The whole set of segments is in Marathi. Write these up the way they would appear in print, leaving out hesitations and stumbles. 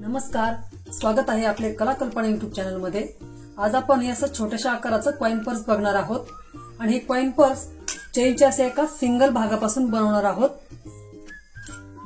नमस्कार, स्वागत आहे आपले कला कल्पना YouTube चॅनल मध्ये। आज आपण या छोट्याशा आकाराचं कॉइन पर्स बघणार आहोत आणि हे कॉइन पर्स चेनच्या असे एका सिंगल भागापासून बनवणार आहोत।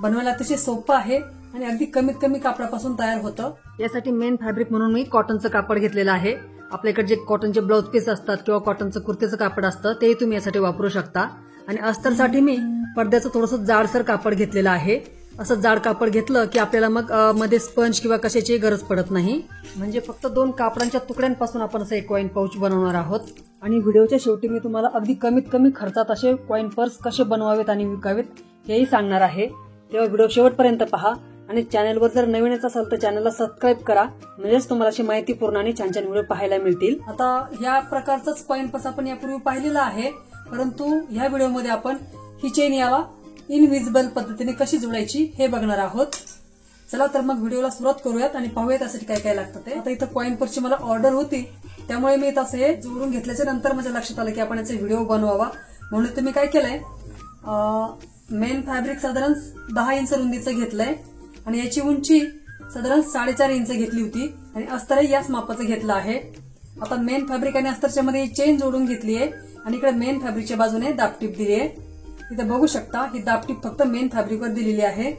बनवायला अतिशय सोपं आहे आणि अगदी कमीत कमी कापडापासून तयार होतं। यासाठी मेन फॅब्रिक म्हणून मी कॉटनचं कापड घेतलेलं आहे। आपल्याकडे जे कॉटनचे ब्लाउज पीस असतात किंवा कॉटनचं कुर्तीचं कापड असतं ते तुम्ही यासाठी वापरू शकता। आणि अस्तरसाठी मी पडद्याचं थोडंसं जाडसर कापड घेतलेलं आहे। असं जाड कापड घेतलं की आपल्याला मग मध्ये स्पंज किंवा कशाची गरज पडत नाही। म्हणजे फक्त दोन कापडांच्या तुकड्यांपासून आपण असं एक कॉइन पाउच बनवणार आहोत। आणि व्हिडिओच्या शेवटी मी तुम्हाला अगदी कमीत कमी खर्चात असे कॉइन पर्स कसे बनवावेत आणि विकावेत हेही सांगणार आहे। तेव्हा व्हिडिओ शेवटपर्यंत पहा आणि चॅनलवर जर नवीनच असाल तर चॅनलला सबस्क्राइब करा, म्हणजेच तुम्हाला अशी माहितीपूर्ण आणि छान छान व्हिडिओ पाहायला मिळतील। आता या प्रकारचंच कॉइन पर्स आपण यापूर्वी पाहिलेलं आहे, परंतु ह्या व्हिडिओमध्ये आपण ही चेन याला इनविजिबल पद्धतीने कशी जोडायची हे बघणार आहोत। चला तर मग व्हिडिओला सुरुवात करूयात आणि पाहूयात त्यासाठी काय काय लागतं ते। आता इथं कॉइन पर्सची मला ऑर्डर होती, त्यामुळे मी तसं हे जोडून घेतल्याच्या नंतर माझ्या लक्षात आलं की आपण याचा व्हिडिओ बनवावा, म्हणून मी काय केलंय, मेन फॅब्रिक साधारण 10 इंच रुंदीचं घेतलंय आणि याची उंची साधारण 4.5 इंच घेतली होती आणि अस्तरही याच मापाचं घेतलं आहे। आता मेन फॅब्रिक आणि अस्तरच्या मध्ये चेन जोडून घेतली आहे आणि इकडे मेन फॅब्रिकच्या बाजूने दाबटीप दिली आहे। इथे बघू शकता ही दाबटीप फक्त मेन फॅब्रिकवर दिलेली आहे।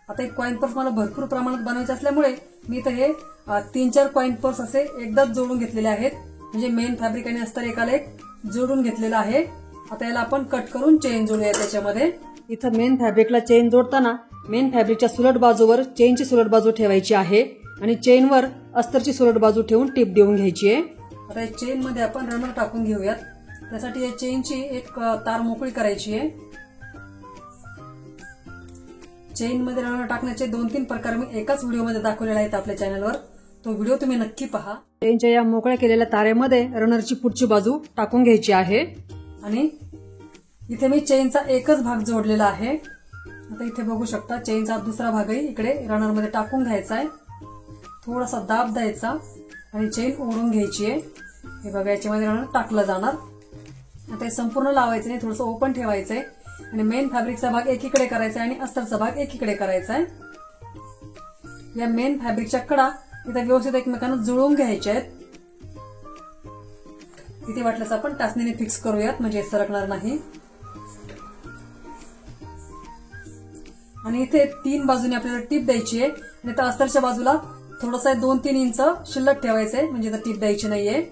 आता एक कॉइन पर्स मला भरपूर प्रमाणात बनवायचे असल्यामुळे मी इथे हे 3-4 कॉइन पर्स असे एकदाच जोडून घेतलेले आहेत, म्हणजे मेन फॅब्रिक आणि अस्तर एकाला एक जोडून घेतलेला आहे। आता याला आपण कट करून चेन जोडूया त्याच्यामध्ये। इथं मेन फॅब्रिकला चेन जोडताना मेन फॅब्रिकच्या सुलट बाजूवर चेनची सुलट बाजू ठेवायची आहे आणि चेनवर अस्तरची सुलट बाजू ठेवून टिप देऊन घ्यायची आहे। आता या चेन मध्ये आपण रनर टाकून घेऊयात। त्यासाठी या चेनची एक तार मोकळी करायची आहे। चेन मध्ये रनर टाकण्याचे 2-3 प्रकार मी एकाच व्हिडिओमध्ये दाखवलेले आहेत आपल्या चॅनलवर, तो व्हिडिओ तुम्ही नक्की पहा। चेनच्या या मोकळ्या केलेल्या तारेमध्ये रनरची पुढची बाजू टाकून घ्यायची आहे आणि इथे मी चेनचा एकच भाग जोडलेला आहे। आता इथे बघू शकता चेनचा दुसरा भागही इकडे रनर मध्ये टाकून घ्यायचा आहे। थोडासा दाब द्यायचा आणि चेन ओढून घ्यायची आहे। हे बघा याच्यामध्ये रनर टाकलं जाणार। आता हे संपूर्ण लावायचं नाही, थोडंसं ओपन ठेवायचंय आणि मेन फॅब्रिकचा भाग एकीकडे करायचा आहे आणि अस्तरचा भाग एकीकडे करायचा आहे। या मेन फॅब्रिकच्या कडा इथे व्यवस्थित एकमेकांना जुळवून घ्यायच्या आहेत। इथे वाटल्यास आपण टाचणीने फिक्स करूयात, म्हणजे सरकणार नाही। आणि इथे 3 बाजूने आपल्याला टिप द्यायची आहे आणि त्या अस्तरच्या बाजूला थोडासा 2-3 इंच शिल्लक ठेवायचंय, म्हणजे इथे टिप द्यायची नाहीये।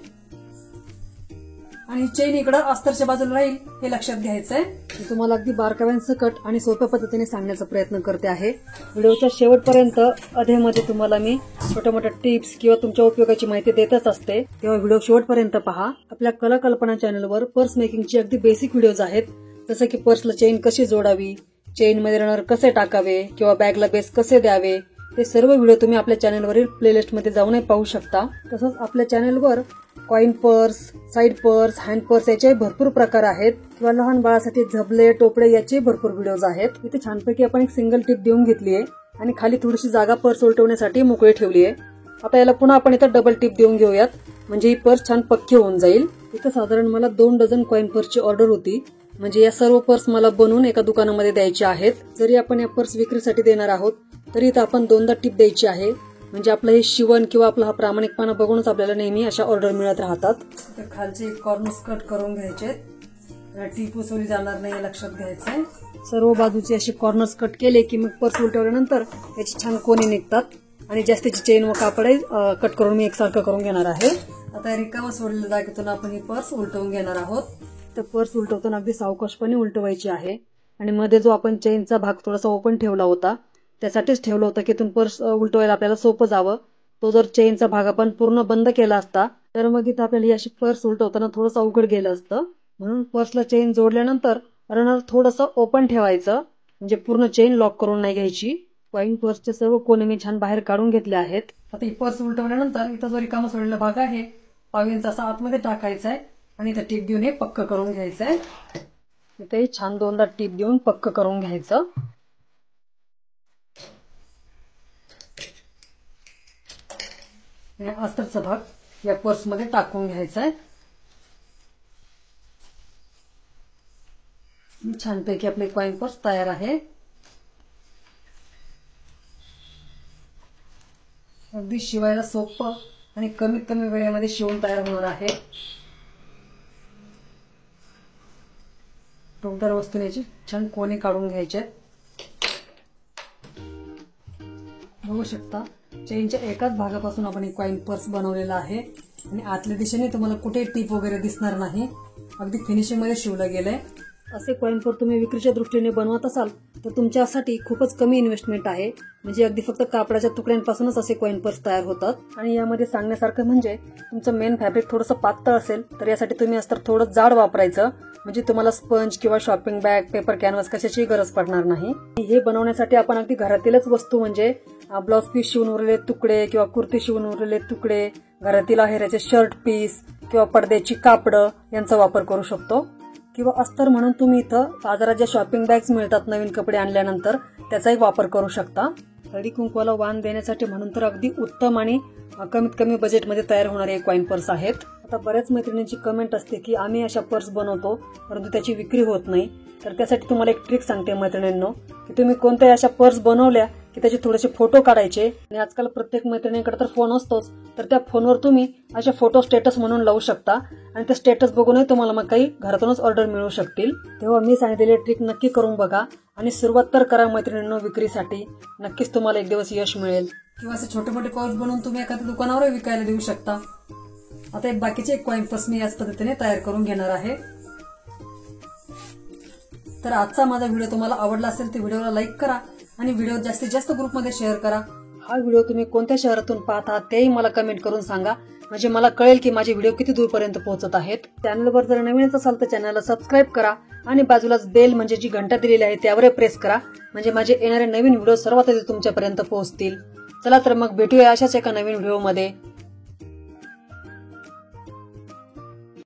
आणि चेन इकडं अस्तरच्या बाजूला राहील हे लक्षात घ्यायचंय। मी तुम्हाला अगदी बारकाव्यांसकट आणि सोप्या पद्धतीने सांगण्याचा प्रयत्न करते आहे। व्हिडिओच्या शेवटपर्यंत अधेमध्ये तुम्हाला मी छोट्या मोठ्या टिप्स किंवा तुमच्या उपयोगाची माहिती देतच असते, तेव्हा व्हिडिओ शेवटपर्यंत पहा। आपल्या कला कल्पना चॅनलवर पर्स मेकिंगची अगदी बेसिक व्हिडिओज आहेत, जसं की पर्सला चेन कशी जोडावी, चेन मध्ये रनर कसे टाकावे किंवा बॅगला बेस कसे द्यावे, ते सर्व व्हिडिओ तुम्ही आपल्या चॅनलवरील प्लेलिस्ट मध्ये जाऊनही पाहू शकता। तसंच आपल्या चॅनलवर coin purse, side purse, hand purse याचे भरपूर प्रकार आहेत किंवा लहान बाळासाठी झबले, टोपडे याचे भरपूर व्हिडिओज आहेत। इथे छानपैकी आपण एक सिंगल टिप देऊन घेतली आहे आणि खाली थोडीशी जागा पर्स उलटवण्यासाठी मोकळी ठेवली आहे। आता याला पुन्हा आपण इथं डबल टिप देऊन घेऊयात, म्हणजे ही पर्स छान पक्की होऊन जाईल। इथं साधारण मला 2 डझन कॉइन पर्सची ऑर्डर होती, म्हणजे या सर्व पर्स मला बनवून एका दुकानामध्ये द्यायचे आहेत। जरी आपण या पर्स विक्रीसाठी देणार आहोत तरी इथं आपण 2दा टिप द्यायची आहे, म्हणजे आपलं हे शिवण किंवा आपला हा प्रामाणिकपणा बघूनच आपल्याला नेहमी अशा ऑर्डर मिळत राहतात। खालचे कॉर्नर्स कट करून घ्यायचे, टीप उसवली जाणार नाही लक्षात घ्यायचंय। सर्व बाजूचे असे कॉर्नर्स कट केले की मग पर्स उलटवल्यानंतर याची छान कोणी निघतात आणि जास्तीची चेन व कापड कट करून मी एकसारखं करून घेणार आहे। आता रिकामा सोडलेल्या जागेतून आपण ही पर्स उलटवून घेणार आहोत। तर पर्स उलटवताना अगदी सावकाशपणे उलटवायची आहे आणि मध्ये जो आपण चेनचा भाग थोडासा ओपन ठेवला होता त्यासाठीच ठेवलं होतं की इथून पर्स उलटवायला आपल्याला सोपं जावं। तो जर चेनचा भाग आपण पूर्ण बंद केला असता तर मग इथं आपल्याला अशी पर्स उलटवताना थोडंसं अवघड गेलं असतं। म्हणून पर्सला चेन जोडल्यानंतर रनर थोडंसं ओपन ठेवायचं, म्हणजे पूर्ण चेन लॉक करून नाही घ्यायची। कॉइन पर्सचे सर्व कोने मी छान बाहेर काढून घेतले आहेत। आता ही पर्स उलटवल्यानंतर इथं जो रिकामा सोडलेला भाग आहे 1 इंच असा आतमध्ये टाकायचा आहे आणि इथं टिप देऊन हे पक्क करून घ्यायचंय। इथे छान 2दा टिप देऊन पक्क करून घ्यायचं। अस्तरचा भाग या पर्स मध्ये टाकून घ्यायचा आहे। छानपैकी आपले कॉइन पर्स तयार आहे। अगदी शिवायला सोपं आणि कमीत कमी वेळेमध्ये शिवून तयार होणार आहे. टोकदार वस्तूने याची छान कोणी काढून घ्यायचे. बघू शकता चेनच्या एकाच भागापासून आपण एक कॉइन पर्स बनवलेला आहे आणि आतल्या दिशेने तुम्हाला कुठे टीप वगैरे दिसणार नाही. अगदी फिनिशिंग मध्ये शिवलं गेलंय. असे कॉइन पर्स तुम्ही विक्रीच्या दृष्टीने बनवत असाल तर तुमच्यासाठी खूपच कमी इन्व्हेस्टमेंट आहे. म्हणजे अगदी फक्त कापडाच्या तुकड्यांपासूनच असे कॉइन पर्स तयार होतात. आणि यामध्ये सांगण्यासारखं म्हणजे तुमचं मेन फॅब्रिक थोडंसं पातळ असेल तर यासाठी तुम्ही अस्तर थोडं जाड वापरायचं. म्हणजे तुम्हाला स्पंज किंवा शॉपिंग बॅग, पेपर कॅनव्हास कशाची गरज पडणार नाही. हे बनवण्यासाठी आपण अगदी घरातीलच वस्तू म्हणजे ब्लाउज पीस शिवून उरलेले तुकडे किंवा कुर्ती शिवून उरलेले तुकडे, घरातील आहेराचे शर्ट पीस किंवा पडद्याची कापडं यांचा वापर करू शकतो. किंवा अस्तर म्हणून तुम्ही इथं बाजारात ज्या शॉपिंग बॅग्स मिळतात नवीन कपडे आणल्यानंतर त्याचाही वापर करू शकता. हळदी कुंकवाला वाण देण्यासाठी म्हणून तर अगदी उत्तम आणि कमीत कमी बजेटमध्ये तयार होणारे कॉइन पर्स आहेत. आता बऱ्याच मैत्रिणींची कमेंट असते की आम्ही अशा पर्स बनवतो परंतु त्याची विक्री होत नाही. तर त्यासाठी तुम्हाला एक ट्रिक सांगते मैत्रिणींनो, की तुम्ही कोणत्याही अशा पर्स बनवल्या की त्याचे थोडेसे फोटो काढायचे. आणि आजकाल प्रत्येक मैत्रिणींकडे तर फोन असतोच, तर त्या फोनवर तुम्ही अशा फोटो स्टेटस म्हणून लावू शकता आणि ते स्टेटस बघूनही तुम्हाला मग काही घरातूनच ऑर्डर मिळू शकतील. तेव्हा मी सांगितलेली ट्रिक नक्की करून बघा आणि सुरुवात तर करा मैत्रिणींनो विक्रीसाठी. नक्कीच तुम्हाला एक दिवस यश मिळेल. किंवा असे छोटे मोठे पर्स बनवून तुम्ही एखाद्या दुकानावर विकायला देऊ शकता. आता एक बाकीचे एक कॉइन पर्स मी याच पद्धतीने तयार करून घेणार आहे. तर आजचा माझा व्हिडिओ तुम्हाला आवडला असेल तर व्हिडिओला लाईक करा आणि व्हिडिओ जास्तीत जास्त ग्रुपमध्ये शेअर करा. हा व्हिडिओ तुम्ही कोणत्या शहरातून पाहत आहात तेही मला कमेंट करून सांगा. म्हणजे मला कळेल की माझे व्हिडिओ किती दूरपर्यंत पोहोचत आहेत. चॅनलवर जर नवीनच असाल तर चॅनलला सबस्क्राईब करा आणि बाजूलाच बेल म्हणजे जी घंटा दिलेली आहे त्यावर प्रेस करा. म्हणजे माझे येणारे नवीन व्हिडिओ सर्वात आधी तुमच्यापर्यंत पोहोचतील. चला तर मग भेटूया अशाच एका नवीन व्हिडिओमध्ये.